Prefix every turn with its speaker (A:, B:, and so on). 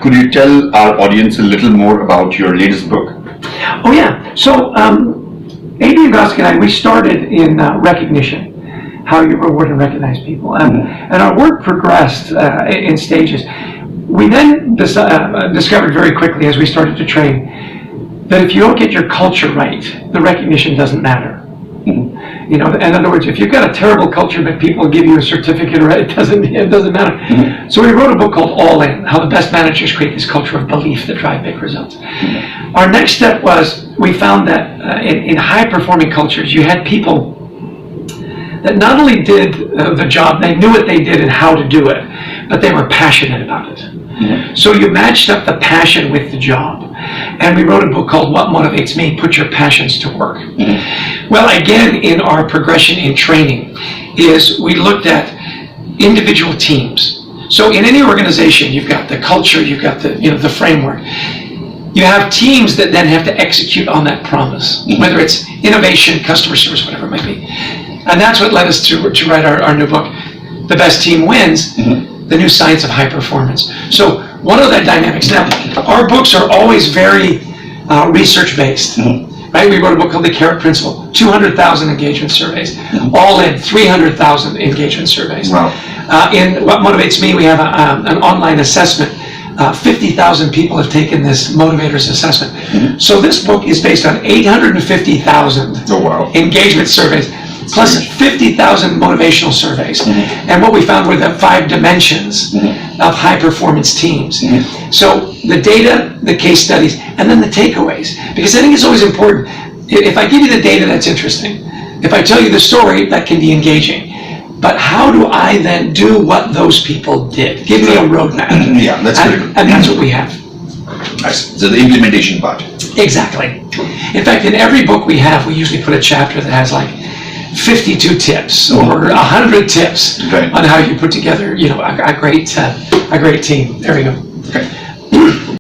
A: Could you tell our audience a little more about your latest book?
B: Oh yeah, so Adrian Gosk and I, we started in recognition, how you reward and recognize people, and our work progressed in stages. We then discovered very quickly as we started to train that if you don't get your culture right, the recognition doesn't matter. You know, in other words, if you've got a terrible culture but people give you a certificate, it doesn't matter. So we wrote a book called All In, How the Best Managers Create This Culture of Belief That Drive Big Results. Our next step was, we found that in high-performing cultures, you had people that not only did the job, they knew what they did and how to do it, but they were passionate about it. So you matched up the passion with the job. And we wrote a book called What Motivates Me? Put Your Passions to Work. Well, again, in our progression in training, is we looked at individual teams. So in any organization, you've got the culture, you've got the framework. You have teams that then have to execute on that promise, whether it's innovation, customer service, whatever it might be. And that's what led us to write our new book, The Best Team Wins, The New Science of High Performance. So what are the dynamics? Now, our books are always very research-based. Right? We wrote a book called The Carrot Principle, 200,000 engagement surveys. All in, 300,000 engagement surveys.
A: Wow.
B: In What Motivates Me, we have an online assessment. 50,000 people have taken this motivators assessment. So this book is based on 850,000 engagement surveys, plus 50,000 motivational surveys. And what we found were the 5 dimensions of high-performance teams. So the data, the case studies, and then the takeaways. Because I think it's always important, if I give you the data, that's interesting. If I tell you the story, that can be engaging. But how do I then do what those people did? Give me a roadmap.
C: Yeah, that's good.
B: And that's what we have.
C: Nice. So the implementation part.
B: Exactly. In fact, in every book we have, we usually put a chapter that has like 52 tips or 100 tips on how you put together, a great team. There we go.
C: Okay.